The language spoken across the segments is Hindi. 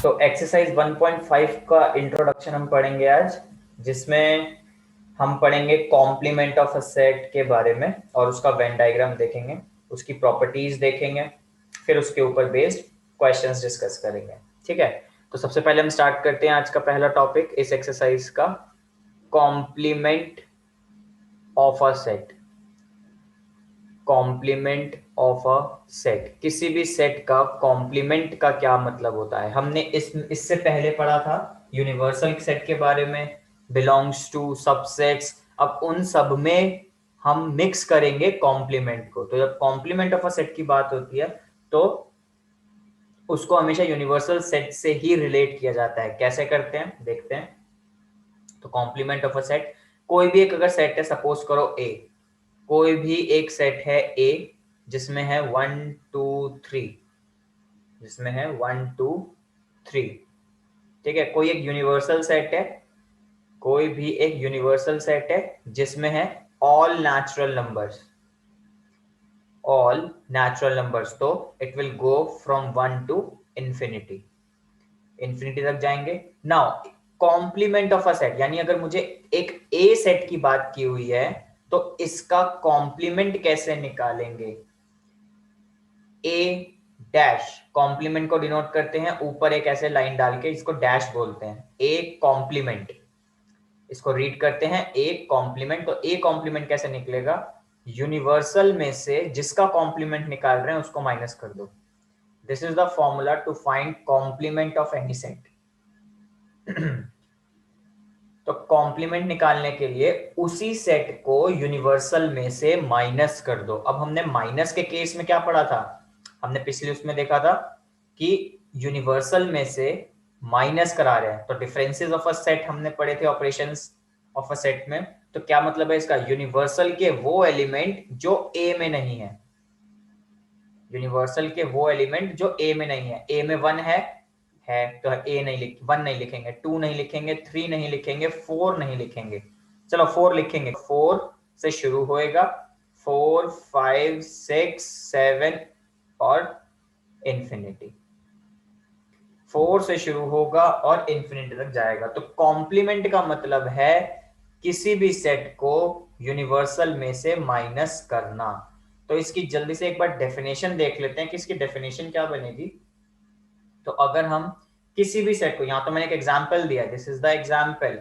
तो एक्सरसाइज 1.5 का इंट्रोडक्शन हम पढ़ेंगे आज, जिसमें हम पढ़ेंगे कॉम्प्लीमेंट ऑफ अ सेट के बारे में और उसका वेन डायग्राम देखेंगे, उसकी प्रॉपर्टीज देखेंगे, फिर उसके ऊपर बेस्ड क्वेश्चंस डिस्कस करेंगे। ठीक है, तो सबसे पहले हम स्टार्ट करते हैं आज का पहला टॉपिक इस एक्सरसाइज का, complement of a set. Complement of a set, किसी भी सेट का कॉम्प्लीमेंट का क्या मतलब होता है। हमने इससे पहले पढ़ा था यूनिवर्सल सेट के बारे में, बिलोंग्स टू, सबसेट्स। अब उन सब में हम मिक्स करेंगे कॉम्प्लीमेंट को। तो जब कॉम्प्लीमेंट ऑफ अ सेट की बात होती है तो उसको हमेशा यूनिवर्सल सेट से ही रिलेट किया जाता है। कैसे करते हैं देखते हैं। तो कॉम्प्लीमेंट ऑफ अ सेट, कोई भी एक अगर सेट है, सपोज करो ए, कोई भी एक सेट है ए जिसमें है 1 2 3, जिसमें है 1 2 3। ठीक है, कोई एक यूनिवर्सल सेट है, कोई भी एक यूनिवर्सल सेट है जिसमें है all natural numbers, all natural numbers. तो it will go from 1 to infinity, infinity तक जाएंगे। Now complement of a set, यानी अगर मुझे एक ए सेट की बात की हुई है तो इसका कॉम्प्लीमेंट कैसे निकालेंगे। ए डैश, कॉम्प्लीमेंट को डिनोट करते हैं ऊपर एक ऐसे लाइन डाल के, इसको डैश बोलते हैं। ए कॉम्प्लीमेंट, इसको रीड करते हैं ए कॉम्प्लीमेंट। तो ए कॉम्प्लीमेंट कैसे निकलेगा, यूनिवर्सल में से जिसका कॉम्प्लीमेंट निकाल रहे हैं उसको माइनस कर दो। This is the formula to find complement of any set. तो कॉम्प्लीमेंट निकालने के लिए उसी सेट को यूनिवर्सल में से माइनस कर दो। अब हमने माइनस के केस में क्या पढ़ा था, हमने पिछले उसमें देखा था कि यूनिवर्सल में से माइनस करा रहे हैं। तो डिफरेंसेस ऑफ अ सेट हमने पढ़े थे ऑपरेशंस ऑफ अ सेट में। तो क्या मतलब है इसका, यूनिवर्सल के वो एलिमेंट जो ए में नहीं है, यूनिवर्सल के वो एलिमेंट जो ए में नहीं है। ए में 1 है तो ए नहीं लिख 1 नहीं लिखेंगे, 2 नहीं लिखेंगे, 3 नहीं लिखेंगे, 4 नहीं लिखेंगे। चलो 4 लिखेंगे, 4 से शुरू होएगा, 4 5 6 7 और इंफिनिटी। 4 से शुरू होगा और इंफिनिटी तक जाएगा। तो कॉम्प्लीमेंट का मतलब है किसी भी सेट को यूनिवर्सल में से माइनस करना। तो इसकी जल्दी से एक बार डेफिनेशन देख लेते हैं कि इसकी डेफिनेशन क्या बनेगी। तो अगर हम किसी भी सेट को, यहां तो मैंने एक एग्जांपल दिया, दिस इज द एग्जांपल,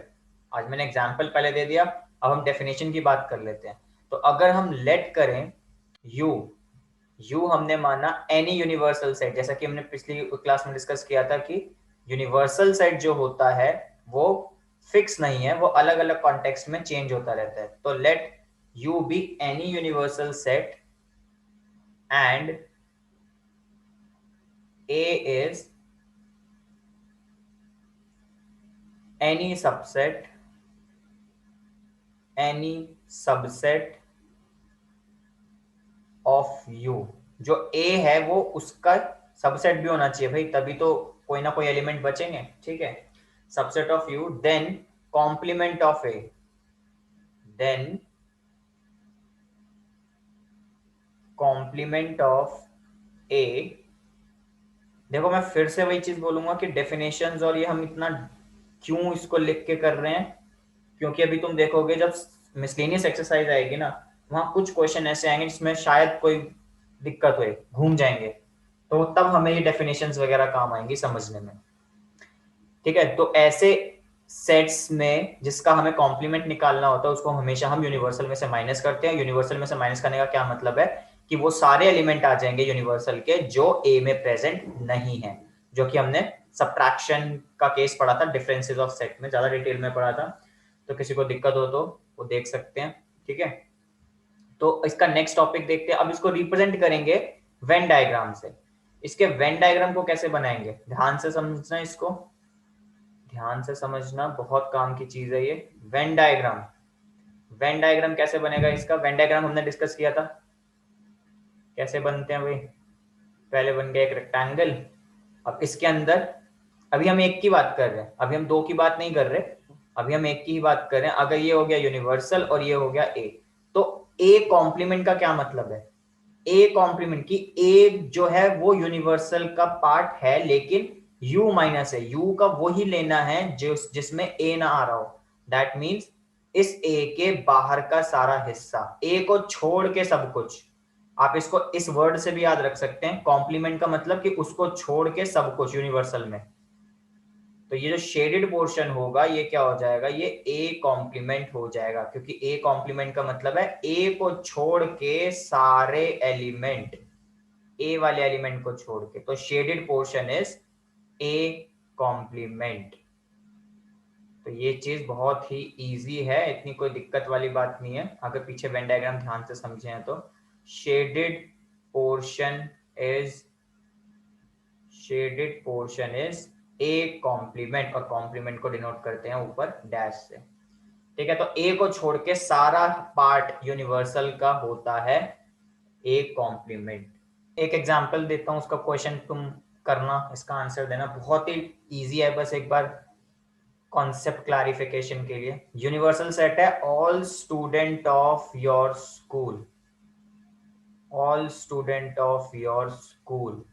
आज मैंने एग्जांपल पहले दे दिया, अब हम डेफिनेशन की बात कर लेते हैं। तो अगर हम लेट करें यू हमने माना एनी यूनिवर्सल सेट, जैसा कि हमने पिछली क्लास में डिस्कस किया था कि यूनिवर्सल सेट जो होता है वो फिक्स नहीं है, वो अलग अलग कॉन्टेक्स्ट में चेंज होता रहता है। तो let you be any universal set and A is any subset of U। जो A है वो उसका सबसेट भी होना चाहिए भाई, तभी तो कोई ना कोई एलिमेंट बचेंगे। ठीक है, subset of U, then complement of A, then complement of A। देखो मैं फिर से वही चीज बोलूंगा कि डेफिनेशंस और ये हम इतना क्यों इसको लिख के कर रहे हैं, क्योंकि अभी तुम देखोगे जब मिसलेनियस एक्सरसाइज आएगी ना, वहां कुछ क्वेश्चन ऐसे आएंगे जिसमें शायद कोई दिक्कत हो, घूम जाएंगे, तो तब हमें ये डेफिनेशंस वगैरह काम आएंगी समझने में। ठीक है, तो ऐसे सेट्स में जिसका हमें कॉम्प्लीमेंट निकालना होता है उसको हमेशा हम यूनिवर्सल में से माइनस करते हैं। यूनिवर्सल में से माइनस करने का क्या मतलब है कि वो सारे एलिमेंट आ जाएंगे यूनिवर्सल के जो ए में प्रेजेंट नहीं है, जो कि हमने सब्ट्रैक्शन का केस पढ़ा था डिफरेंसेस ऑफ सेट में, ज्यादा डिटेल में पढ़ा था। तो किसी को दिक्कत हो तो वो देख सकते हैं। ठीक है, तो इसका नेक्स्ट टॉपिक देखते हैं। अब इसको रिप्रेजेंट करेंगे वेन डायग्राम से। इसके वेन डायग्राम को कैसे बनाएंगे, ध्यान से समझना, इसको ध्यान से समझना, बहुत काम की चीज है ये। वेन डायग्राम, वेन डायग्राम कैसे बनेगा इसका, वेन डायग्राम हमने डिस्कस किया था कैसे बनते हैं भाई। पहले बन गया एक रेक्टेंगल, अब इसके अंदर, अभी हम एक की बात कर रहे हैं, अभी हम दो की बात नहीं कर रहे, अभी हम एक की ही बात कर रहे हैं। अगर ये हो गया यूनिवर्सल और ये हो गया ए, तो ए कॉम्प्लीमेंट का क्या मतलब है, ए कॉम्प्लीमेंट की ए जो है वो यूनिवर्सल का पार्ट है, लेकिन u माइनस है, u का वही लेना है जिसमें a ना आ रहा हो। दैट मीन्स इस a के बाहर का सारा हिस्सा, a को छोड़ के सब कुछ। आप इसको इस वर्ड से भी याद रख सकते हैं, कॉम्प्लीमेंट का मतलब कि उसको छोड़ के सब कुछ यूनिवर्सल में। तो ये जो शेडेड पोर्शन होगा ये क्या हो जाएगा, ये ए कॉम्प्लीमेंट हो जाएगा, क्योंकि ए कॉम्प्लीमेंट का मतलब है ए को छोड़ के सारे एलिमेंट, ए वाले एलिमेंट को छोड़ के। तो shaded portion is A complement. तो ये चीज बहुत ही इजी है, इतनी कोई दिक्कत वाली बात नहीं है अगर पीछे वेन डायग्राम ध्यान से समझे हैं तो। Shaded portion is A complement, और कॉम्प्लीमेंट को डिनोट करते हैं ऊपर डैश से। ठीक है, तो ए को छोड़ के सारा पार्ट यूनिवर्सल का होता है ए कॉम्प्लीमेंट। एक एग्जांपल देता हूं, उसका क्वेश्चन तुम करना, इसका आंसर देना, बहुत ही इजी है, बस एक बार कॉन्सेप्ट क्लैरिफिकेशन के लिए। यूनिवर्सल सेट है all student of your school, all student of your school.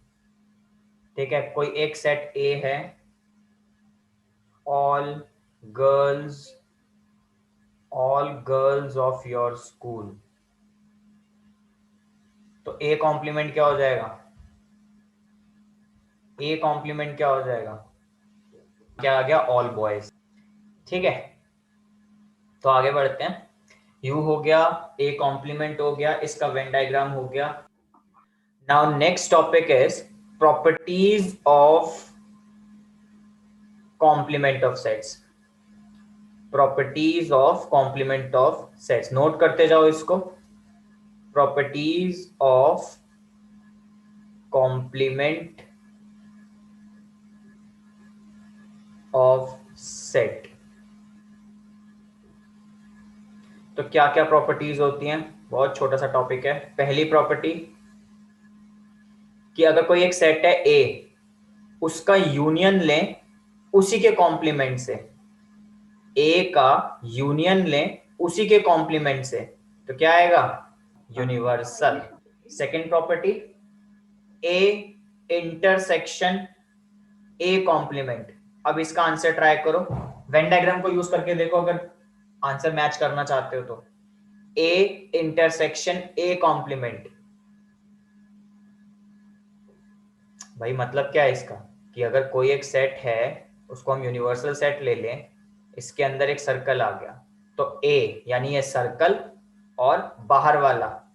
ठीक है, कोई एक सेट ए है, all girls of your school. तो ए कॉम्प्लीमेंट क्या हो जाएगा, ए कॉम्प्लीमेंट क्या हो जाएगा, क्या आ गया, ऑल बॉयज। ठीक है, तो आगे बढ़ते हैं। यू हो गया, ए कॉम्प्लीमेंट हो गया, इसका वेन डायग्राम हो गया। Now next topic is properties of complement of sets. Properties of complement of sets, note करते जाओ इसको। Properties of complement of set. तो क्या क्या प्रॉपर्टीज होती हैं, बहुत छोटा सा टॉपिक है। पहली प्रॉपर्टी कि अगर कोई एक सेट है ए, उसका यूनियन लें उसी के कॉम्प्लीमेंट से, ए का यूनियन लें उसी के कॉम्प्लीमेंट से, तो क्या आएगा, universal. Second property, A intersection A complement. अब इसका आंसर ट्राई करो, वेन डायग्राम को यूज करके देखो अगर आंसर मैच करना चाहते हो तो। ए इंटरसेक्शन ए कॉम्प्लीमेंट, भाई मतलब क्या है इसका, कि अगर कोई एक सेट है उसको हम यूनिवर्सल सेट ले लें, इसके अंदर एक सर्कल आ गया, तो ए यानी ये सर्कल और बाहर वाला,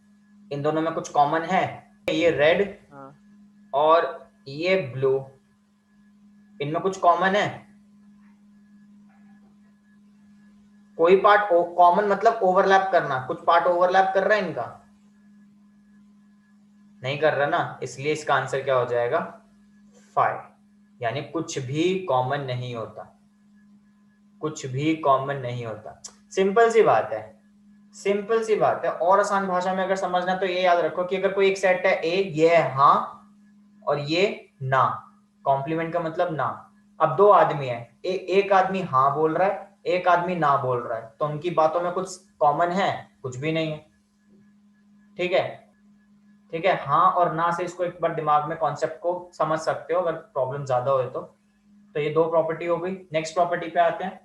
इन दोनों में कुछ कॉमन है, ये रेड और ये ब्लू, इनमें कुछ कॉमन है, कोई पार्ट कॉमन मतलब ओवरलैप करना, कुछ पार्ट ओवरलैप कर रहा है इनका, नहीं कर रहा ना, इसलिए इसका आंसर क्या हो जाएगा, 5। यानी कुछ भी कॉमन नहीं होता, कुछ भी कॉमन नहीं होता। सिंपल सी बात है, सिंपल सी बात है। और आसान भाषा में अगर समझना तो ये याद रखो कि अगर कोई एक सेट है ए, ये है हाँ और ये ना, कॉम्प्लीमेंट का मतलब ना। अब दो आदमी है, एक आदमी हाँ बोल रहा है, एक आदमी ना बोल रहा है, तो उनकी बातों में कुछ कॉमन है, कुछ भी नहीं है। ठीक है, ठीक है, हाँ और ना से इसको एक बार दिमाग में कॉन्सेप्ट को समझ सकते हो अगर प्रॉब्लम ज्यादा हो तो ये दो प्रॉपर्टी हो गई। नेक्स्ट प्रॉपर्टी पे आते हैं,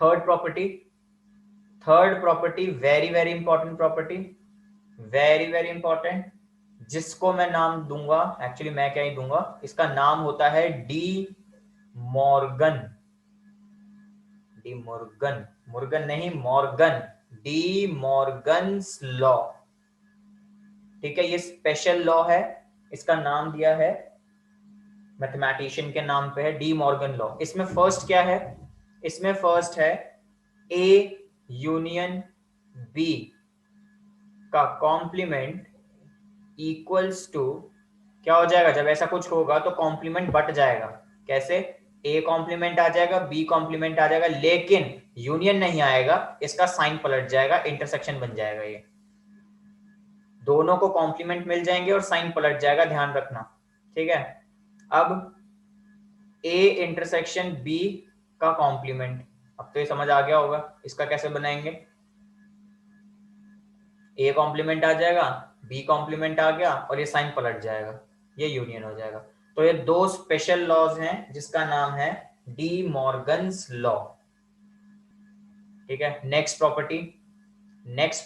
third property. Third property very very important property, very very important, जिसको मैं नाम दूंगा, एक्चुअली मैं क्या ही दूंगा, इसका नाम होता है डी मॉर्गन। डी मॉर्गन, मुर्गन नहीं मॉर्गन, डी मॉर्गन्स लॉ। ठीक है, ये स्पेशल लॉ है, इसका नाम दिया है मैथमेटिशियन के नाम पे है, डी मॉर्गन लॉ। इसमें फर्स्ट क्या है, इसमें फर्स्ट है ए यूनियन बी का कॉम्प्लीमेंट इक्वल्स टू, क्या हो जाएगा जब ऐसा कुछ होगा तो कॉम्प्लीमेंट बट जाएगा। कैसे, ए कॉम्प्लीमेंट आ जाएगा, बी कॉम्प्लीमेंट आ जाएगा, लेकिन यूनियन नहीं आएगा, इसका साइन पलट जाएगा, इंटरसेक्शन बन जाएगा। ये दोनों को कॉम्प्लीमेंट मिल जाएंगे और साइन पलट जाएगा, ध्यान रखना। ठीक है, अब ए इंटरसेक्शन बी का कॉम्प्लीमेंट, अब तो ये समझ आ गया होगा इसका कैसे बनाएंगे। ए कॉम्प्लीमेंट आ जाएगा, बी कॉम्प्लीमेंट आ गया और ये साइन पलट जाएगा, ये यूनियन हो जाएगा। तो ये दो स्पेशल लॉज हैं जिसका नाम है डी मॉर्गन्स लॉ। ठीक है, next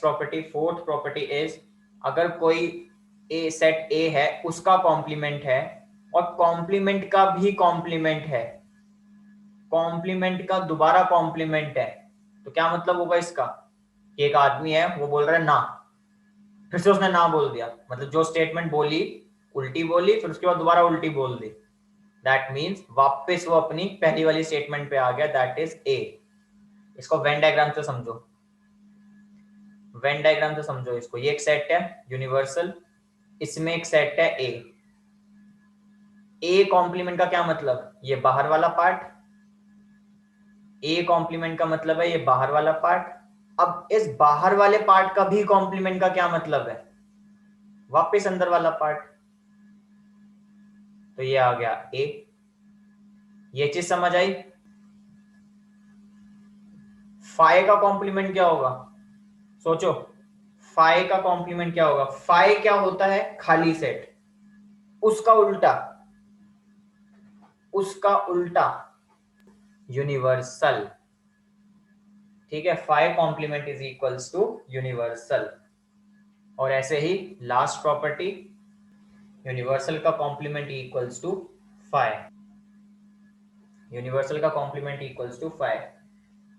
property fourth property is, अगर कोई ए सेट ए है उसका कॉम्प्लीमेंट है और कॉम्प्लीमेंट का भी कॉम्प्लीमेंट है, कॉम्प्लीमेंट का दोबारा कॉम्प्लीमेंट है, तो क्या मतलब होगा इसका कि एक आदमी है वो बोल रहा है ना, फिर से उसने ना बोल दिया, मतलब जो स्टेटमेंट बोली उल्टी बोली, फिर उसके बाद दोबारा उल्टी बोल दी, दैट मीन्स वापस वो अपनी पहली वाली स्टेटमेंट पे आ गया, दैट इज ए। इसको वेन डायग्राम से समझो, वेन डायग्राम से समझो इसको। ये एक सेट है यूनिवर्सल, इसमें एक सेट है ए। ए कॉम्प्लीमेंट का क्या मतलब, ये बाहर वाला पार्ट, ए कॉम्प्लीमेंट का मतलब है ये बाहर वाला पार्ट। अब इस बाहर वाले पार्ट का भी कॉम्प्लीमेंट का क्या मतलब है, वापस अंदर वाला पार्ट, तो ये आ गया ए। ये चीज समझ आई। फाइ का कॉम्प्लीमेंट क्या होगा, सोचो, फाइ का कॉम्प्लीमेंट क्या होगा। फाइ क्या होता है, खाली सेट, उसका उल्टा, उसका उल्टा यूनिवर्सल। ठीक है, phi complement is equals to universal. और ऐसे ही लास्ट प्रॉपर्टी, यूनिवर्सल का complement equals to phi, universal का कॉम्प्लीमेंट इक्वल्स टू फाइ।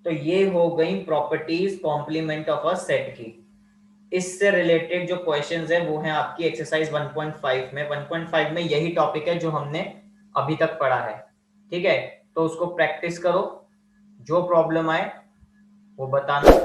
तो ये हो गई properties complement of a set की। इससे रिलेटेड जो क्वेश्चंस है वो है आपकी एक्सरसाइज 1.5 में। 1.5 में यही टॉपिक है जो हमने अभी तक पढ़ा है। ठीक है, तो उसको प्रैक्टिस करो, जो प्रॉब्लम आए वो बताना।